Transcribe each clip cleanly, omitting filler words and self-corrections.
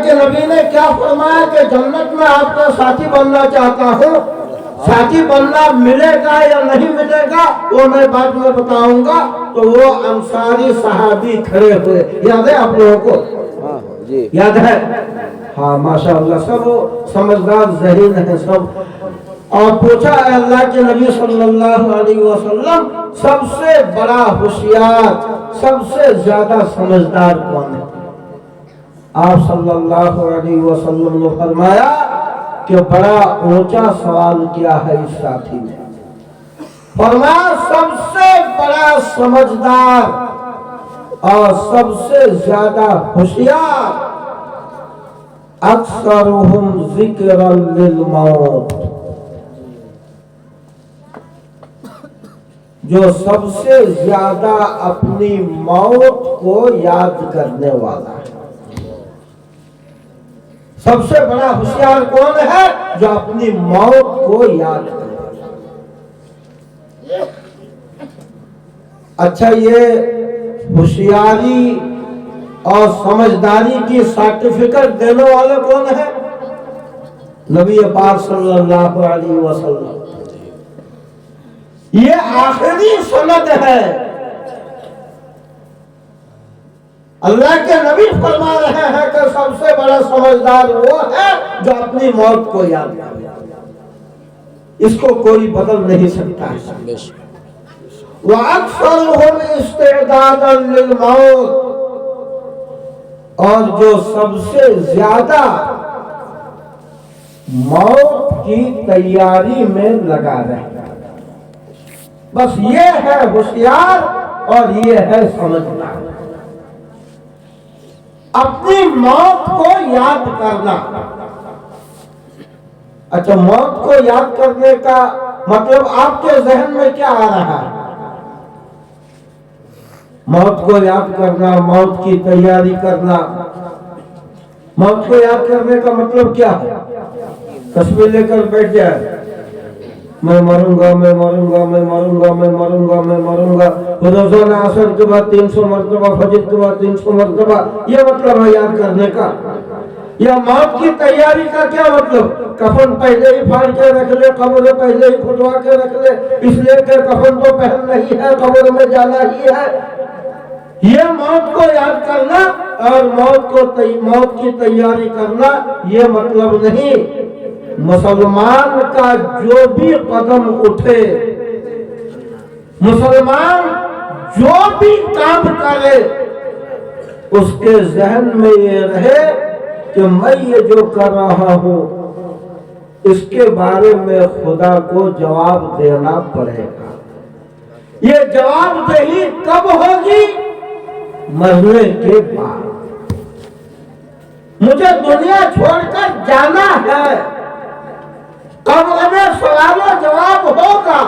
के नबी ने क्या फरमाया कि जन्नत में आपका साथी बनना चाहता हूँ, साथी बनना मिलेगा या नहीं मिलेगा वो मैं बाद में बताऊंगा। तो वो अंसारी सहाबी खड़े हुए, याद है आप लोगों को? हाँ जी, याद है? हाँ माशाअल्लाह, सब समझदार ज़हीन है सब। और पूछा अल्लाह के नबी सल्लल्लाहु अलैहि वसल्लम, सबसे बड़ा होशियार, सबसे ज्यादा समझदार कौन है? आप सल्लल्लाहु अलैहि वसल्लम ने फरमाया कि बड़ा ऊंचा सवाल किया है इस साथी ने। फरमाया सबसे बड़ा समझदार और सबसे ज्यादा होशियार, अक्सरुहुम ज़िक्रन लिल मौत, जो सबसे ज्यादा अपनी मौत को याद करने वाला है। सबसे बड़ा होशियार कौन है? जो अपनी मौत को याद करे। अच्छा, ये होशियारी और समझदारी की सर्टिफिकेट देने वाले कौन है? नबी पाक सल्लल्लाहु अलैहि वसल्लम। ये आखिरी सनद है। अल्लाह के नबी फरमा रहे हैं कि सबसे बड़ा समझदार वो है जो अपनी मौत को याद करे। इसको कोई बदल नहीं सकता है। वअक्सरुहुम इस्तिअदादन लिल मौत, और जो सबसे ज्यादा मौत की तैयारी में लगा रहे। बस ये है होशियार और ये है समझदार। अपनी मौत को याद करना। अच्छा, मौत को याद करने का मतलब आपके जहन में क्या आ रहा है? मौत को याद करना, मौत की तैयारी करना। मौत को याद करने का मतलब क्या है? तस्वीर लेकर बैठ जाए, मैं मरूंगा, मैं मरूंगा, मैं मरूंगा, मैं मरूंगा, मैं मरूंगा। रोजाना असर के बाद 300 मरतबा, फजर के बाद 300 मरतबा। ये मतलब है याद करने का। या मौत की तैयारी का क्या मतलब? कफन पहले ही फाड़ के रख ले, कब्र पहले ही खुदवा के रख ले, इसलिए कि कफन तो पहन नहीं है, कब्र में जाना ही है। ये मौत को याद करना और मौत की तैयारी करना, ये मतलब नहीं। मुसलमान का जो भी कदम उठे, मुसलमान जो भी काम करे, उसके जहन में ये रहे कि मैं ये जो कर रहा हूं इसके बारे में खुदा को जवाब देना पड़ेगा। ये जवाबदेही कब होगी? मरने के बाद। मुझे दुनिया छोड़कर जाना है, कब्र में सवाल जवाब होगा।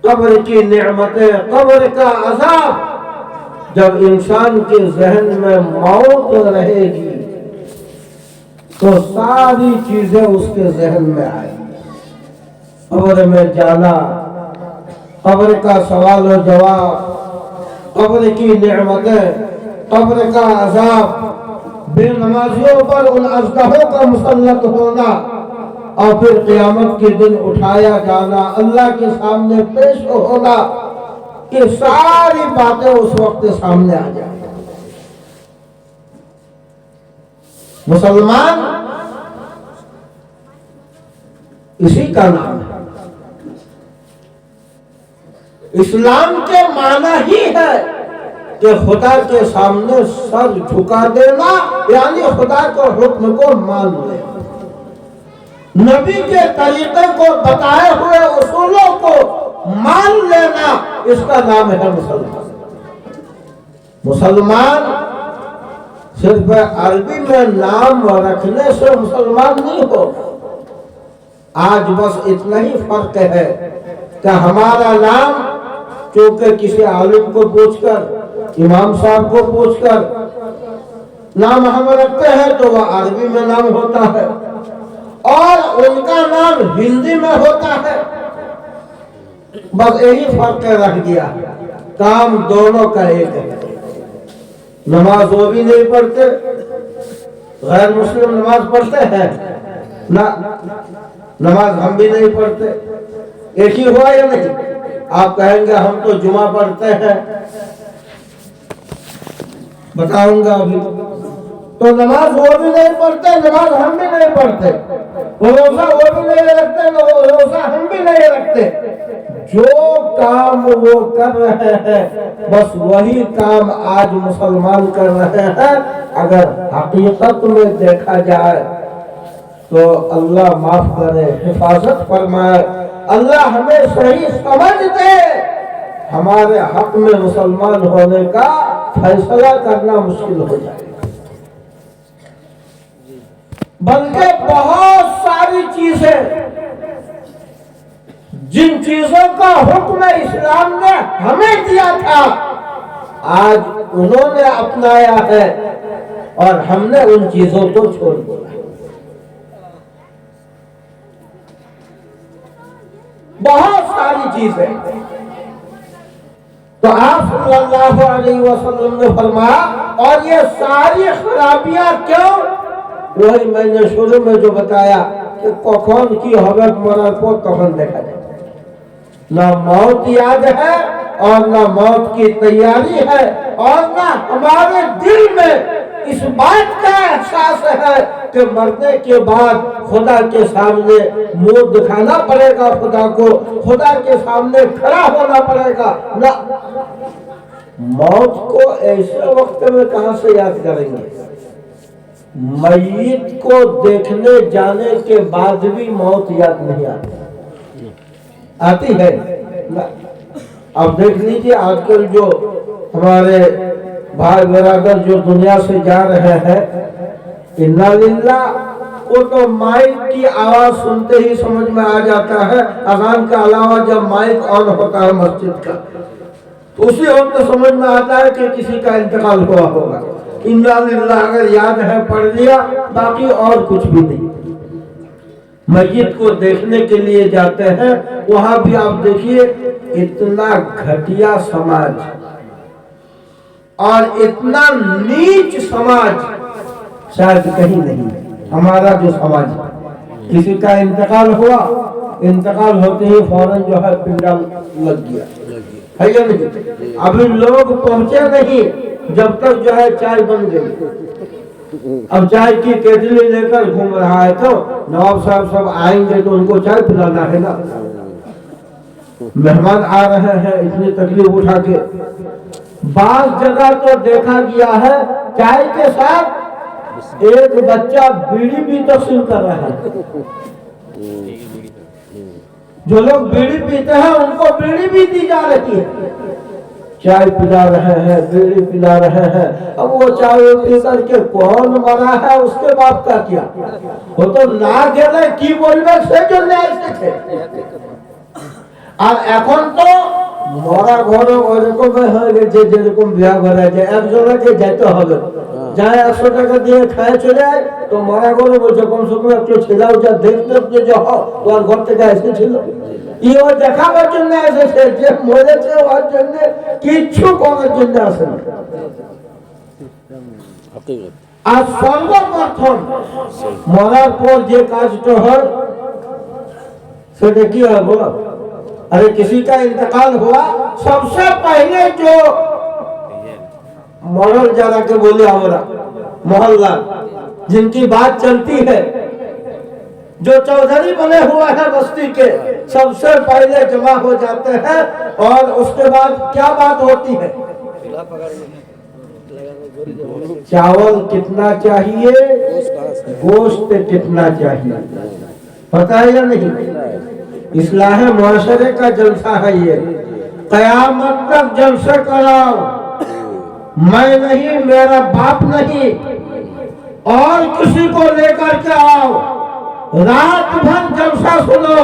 कब्र की नेमतें, कब्र का अज़ाब, जब इंसान के जहन में मौत रहेगी तो सारी चीजें उसके जहन में आएंगी। कब्र में जाना, कब्र का सवाल और जवाब, कब्र की नेमतें, कब्र का अज़ाब, बेनमाजियों पर उन अज़दहों का मुसल्लत होना, और फिर क़यामत के दिन उठाया जाना, अल्लाह के सामने पेश होना, ये सारी बातें उस वक्त सामने आ जाए। मुसलमान इसी का नाम है। इस्लाम के माना ही है कि खुदा के सामने सर झुका देना, यानी खुदा के हुक्म को मान लेना, नबी के तरीके को, बताए हुए उसूलों को मान लेना, इसका नाम है मुसलमान। मुसलमान सिर्फ अरबी में नाम रखने से मुसलमान नहीं हो। आज बस इतना ही फर्क है कि हमारा नाम क्योंकि किसी आलिम को पूछकर, इमाम साहब को पूछकर नाम हम रखते हैं तो वह अरबी में नाम होता है और उनका नाम हिंदी में होता है। बस यही फर्क रख दिया, काम दोनों का एक है। नमाज वो भी नहीं पढ़ते, गैर मुस्लिम नमाज पढ़ते हैं ना, नमाज हम भी नहीं पढ़ते। एक ही हुआ या नहीं? आप कहेंगे हम तो जुमा पढ़ते हैं, बताऊंगा अभी। तो नमाज वो भी नहीं पढ़ते, नमाज हम भी नहीं पढ़ते, रोजा वो भी नहीं रखते, रोजा हम भी नहीं रखते। जो काम वो कर रहे हैं बस वही काम आज मुसलमान कर रहे हैं। अगर हकीकत में देखा जाए तो अल्लाह माफ करे, हिफाजत फरमाए, अल्लाह हमें सही समझ दे। हमारे हक में मुसलमान होने का फैसला करना मुश्किल हो जाएगा। बल्कि बहुत सारी चीजें, जिन चीजों का हुक्म इस्लाम ने हमें दिया था, आज उन्होंने अपनाया है और हमने उन चीजों को छोड़ दिया। बहुत सारी चीजें। तो आप सल्लल्लाहु अलैहि वसल्लम ने फरमाया, और ये सारी खराबियां क्यों? वही मैंने शुरू में जो बताया कि कौन की हवक मरा को कौन देखा जाए, ना मौत याद है और ना मौत की तैयारी है, और ना हमारे दिल में इस बात का एहसास है कि मरने के बाद खुदा के सामने मुंह दिखाना पड़ेगा, खुदा को खुदा के सामने खड़ा होना पड़ेगा ना। मौत को ऐसे वक्त में कहां से याद करेंगे? मय्यत को देखने जाने के बाद भी मौत याद नहीं आती है ना। अब देख लीजिए आजकल जो हमारे भाई बराबर जो दुनिया से जा रहे हैं, इन्ना लिल्लाह, वो तो माइक की आवाज सुनते ही समझ में आ जाता है। अजान का अलावा जब माइक ऑन होता है मस्जिद का, तो उसी वक्त तो समझ में आता है कि किसी का इंतकाल हुआ होगा। इन्ना लिल्लाह अगर याद है पढ़ लिया, बाकी और कुछ भी नहीं। मस्जिद को देखने के लिए जाते हैं, वहां भी आप देखिए इतना घटिया समाज और इतना नीच समाज शायद कहीं नहीं। हमारा जो समाज, किसी का इंतकाल हुआ, इंतकाल होते ही फौरन जो है पिंडा लग गया है या नहीं? अभी लोग पहुंचे नहीं जब तक जो है चाय बन गई। अब चाय की केतली लेकर घूम रहा है, तो नवाब साहब सब आएंगे तो उनको चाय पिलाना है ना। मेहमान आ रहे हैं इतनी तकलीफ उठा के। बास जगह तो देखा गया है चाय के साथ एक बच्चा बीड़ी भी तकसीम कर रहा है। जो लोग बीड़ी पीते हैं उनको बीड़ी भी दी जा रही है। चाय पिला रहे हैं, बीड़ी पिला रहे हैं। अब वो चाय पी करके कौन मरा है उसके बाप का क्या? वो तो ना गेले की बोलने से जो न्याय से थे। আর এখন তো মরা ঘর ওরকম হয়ে গেছে যেরকম বিয়া ঘরে যায়, একজনকে যেতে হবে, যায় 100 টাকা দিয়ে খায় চলে যায়। তো মরা ঘরে বলছে কমসে কম একটু ছেলেও যা দেখতে যে ওর ঘর থেকে এসেছিল, ইও দেখাবার জন্য এসেছে, যে মরেছে ওর জন্য কিচ্ছু করার জন্য আসে না। আর সর্বপ্রথম মরার পর যে কাজটা হয় সেটা কি হয় বলো? अरे किसी का इंतकाल हुआ, सबसे पहले जो मॉडल जरा के बोले हमारा मोहल्ला जिनकी बात चलती है, जो चौधरी बने हुए हैं बस्ती के, सबसे पहले जमा हो जाते हैं। और उसके बाद क्या बात होती है? चावल कितना चाहिए, गोश्त कितना चाहिए, पता है या नहीं? इस्लाह मुआशरे का जलसा है ये। कयामत तक जलसे कराओ, मैं नहीं, मेरा बाप नहीं, और किसी को लेकर के आओ, रात भर जलसा सुनो।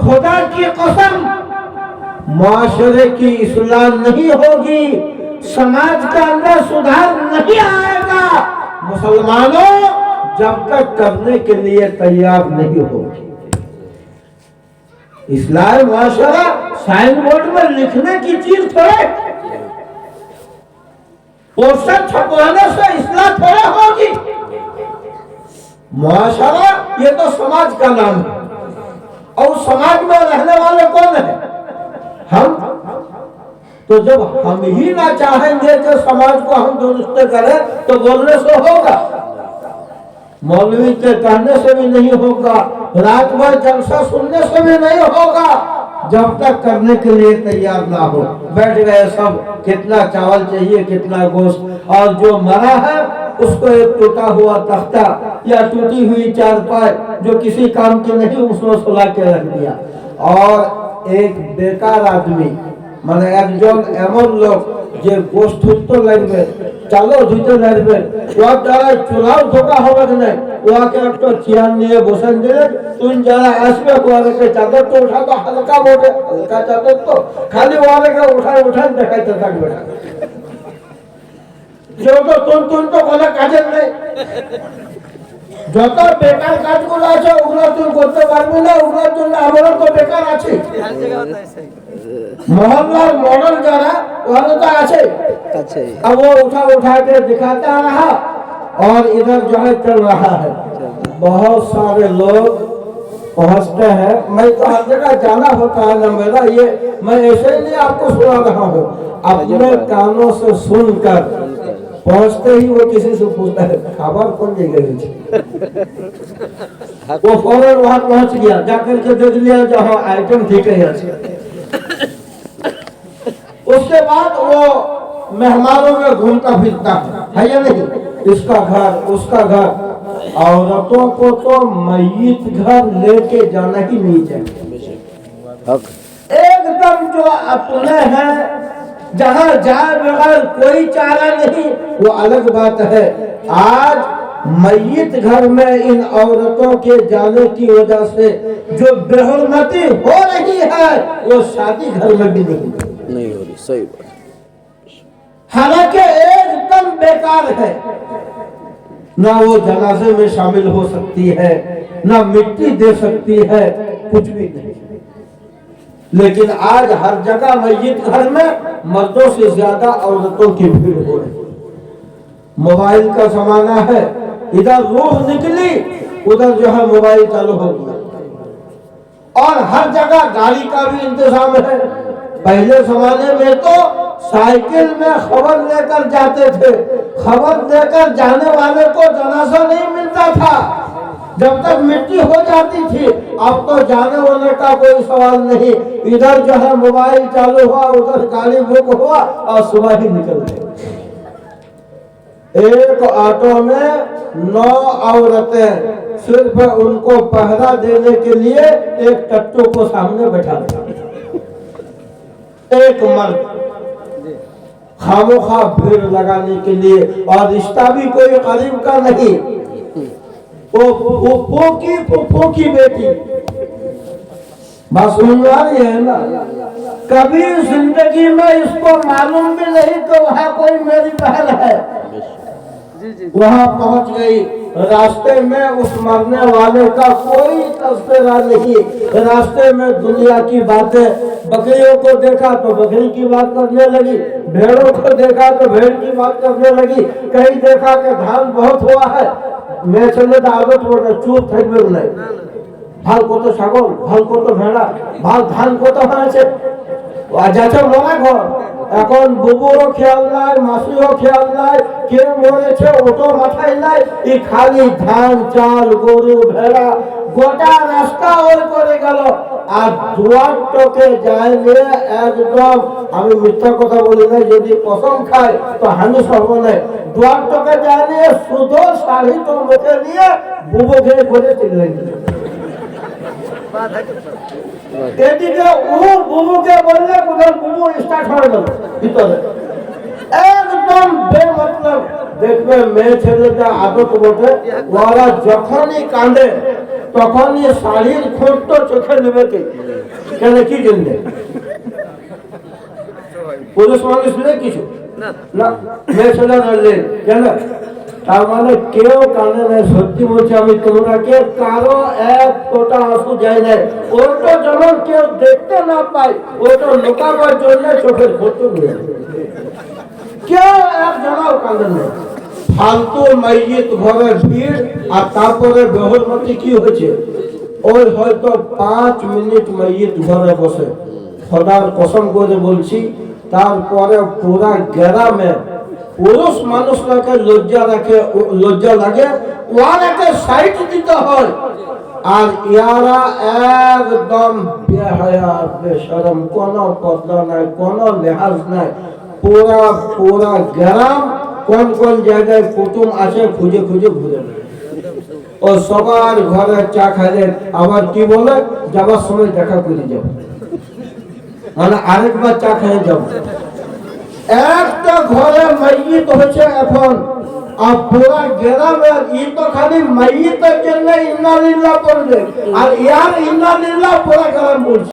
खुदा की कसम मुआशरे की इस्लाह नहीं होगी, समाज के अंदर सुधार नहीं आएगा मुसलमानों जब तक करने के लिए तैयार नहीं होगी। इस्लाम मुआशरा साइन बोर्ड में लिखने की चीज थोड़े। पोस्टर छपवाने से इस्लाह थोड़ा होगी। मुआशरा ये तो समाज का नाम है, और समाज में रहने वाले कौन है? हम। तो जब हम ही ना चाहेंगे कि समाज को हम दुरुस्त करें तो बोलने से होगा, मौलवी के कहने से भी नहीं होगा, रात भर जलसा सुनने से भी नहीं होगा, जब तक करने के लिए तैयार ना हो। बैठ गए सब, कितना चावल चाहिए, कितना गोश्त, और जो मरा है उसको एक टूटा हुआ तख्ता या टूटी हुई चारपाई जो किसी काम की नहीं, उसमें सुला के रख दिया। और एक बेकार आदमी মানে একজন এমন লোক যে গোষ্ঠ তো লাগবে, চালো ধুতে লাগবে, ওর দ্বারা চুলাও ধোকা হবে না, ওকে একটা চেয়ার নিয়ে বসান দিলে তুই যারা আসবে ওদেরকে চাদর তো উঠা, তো হালকা বটে, হালকা চাদর তো খালি ওদেরকে উঠায় উঠায় দেখাইতে থাকবে না, যেহেতু তুন তো কোনো কাজের নেই। যত বেকার কাজগুলো আছে ওগুলো তুই করতে পারবি না, ওগুলোর জন্য আমরা তো বেকার আছি। मोहल्ला मॉडल जरा वाले तो आछे, अब वो उठा के दिखाता रहा और इधर जो है चल रहा है। बहुत सारे लोग पहुंचते हैं, मैं तो हर जगह जाना होता है ना मेरा, ये मैं ऐसे ही नहीं आपको सुना रहा हूँ, अपने कानों से सुनकर पहुंचते ही वो किसी से पूछता है खबर कौन जगह, वो फौरन वहां पहुंच गया, जाकर के देख लिया जहाँ आइटम ठीक है। उसके बाद वो मेहमानों में घूमता फिरता है या नहीं, इसका घर उसका घर। औरतों को तो मय्यत घर लेके जाना ही नहीं चाहिए, एकदम जो अपने हैं जहाँ जाए बगैर कोई चारा नहीं, वो अलग बात है। आज मय्यत घर में इन औरतों के जाने की वजह से जो बेहुरमती हो रही है वो शादी घर में भी नहीं हो रही। सही बात, हालांकि एकदम बेकार है, ना वो जनाजे में शामिल हो सकती है, ना मिट्टी दे सकती है, कुछ भी नहीं। लेकिन आज हर जगह मस्जिद घर में मर्दों से ज्यादा औरतों की भीड़ हो रही है। मोबाइल का जमाना है, इधर रूह निकली उधर जो है मोबाइल चालू हो गया, और हर जगह गाड़ी का भी इंतजाम है। पहले जमाने में तो साइकिल में खबर लेकर जाते थे, खबर देकर जाने वाले को जनाजा नहीं मिलता था जब तक मिट्टी हो जाती थी। अब तो जाने वाले का कोई सवाल नहीं, इधर जो है मोबाइल चालू हुआ, उधर गाड़ी बुक हुआ और सुबह ही निकल गए। एक ऑटो में 9 औरतें, सिर्फ उनको पहरा देने के लिए एक टट्टू को सामने बैठा दिया, एक मर्द खामोखा भीड़ लगाने के लिए, और रिश्ता भी कोई करीब का नहीं, वो फूफो की बेटी। बस उम्मीद है ना, कभी जिंदगी में इसको मालूम भी नहीं कि वहाँ कोई मेरी बहन है। वहाँ पहुँच गई, रास्ते में उस मरने वाले का कोई तस्वीरा नहीं, रास्ते में दुनिया की बातें, बकरियों को देखा तो बकरी की बात करने लगी, भेड़ों को देखा तो भेड़ की बात करने लगी, कहीं देखा कि धान बहुत हुआ है, मैं चले आदत बोल रहा चुप थे नहीं, ভাল কত ছাগল, ভাল কত ভেড়া, ভাল ধান কত হয়েছে, যাচ্ছে মনে ঘর। এখন বুবুরও খেয়াল নাই, মাসিও খেয়াল নাই, কে মরেছে ওটো মাথায় নাই, এই খালি ধান চাল গরু ভেড়া গোটা রাস্তা ওই করে গেল। আর দুয়ারটাকে যাইলে একদম, আমি মিথ্যা কথা বলি না, যদি কসম খায় তো হানি সর্ব নেই, দুয়ারটাকে যাইলে শুধু শাড়ি তো মুখে নিয়ে বুবুকে ঘুরে চলে গেল। এদিকে ও বুবুকে বললে উধর বুবু স্টার্ট হয়ে গেল ভিতরে, একদম বেমতলব। দেখবে মেয়ে ছেলেটা আদত বটে, ওরা যখনই কাঁদে তখনই শাড়ির খোঁজ তো চোখে নেবে কে, কেন কি জন্য? পুরুষ মানুষ নেই কিছু না, মেয়ে ছেলে ধরলে কেন? তার মানে কেউ কানে নেই। সত্যি বলছি আমি তোমরাকে, কারো এক ফোঁটা আঁসু যায় নাই। ওটা যেমন কেউ দেখতে না পায়, ওটা লুকাবার জন্য চোখের ফোঁটো নিয়ে কেউ এক জায়গাও কাঁদে না। ফালতু মাইয়িত ঘরে ভিড়, আর তারপরে বেহরমতি কি হয়েছে, ওই হয়তো 5 মিনিট মাইয়িত ঘরে বসে, খোদার কসম করে বলছি, তারপরে পুরা গ্রামে পুরুষ মানুষটাকে লজ্জা লাগে, ওয়ারাকে সাইড দিতে হয়। আর ইয়ারা একদম বেহায়া বেশরম, কোনো পর্দা নাই, কোনো লেহাজ নাই। পুরা গ্রাম কোন কোন জায়গায় কুটুম আছে খুঁজে খুঁজে ঘুরে বেড়ায়। ও সবার ঘরে চা খাইলে আবার কি বলে, যাবার সময় দেখা করে যাবো, মানে আরেকবার চা খেয়ে যাবো। একটা ঘরে মাইয়িত হচ্ছে এখন, আর পুরা গ্রামে ই তো খালি মাইয়িতের জন্য ইন্না লিল্লাহ পড়বে, আর ইয়ার ইন্না লিল্লাহ পুরা গ্রাম পড়ছে।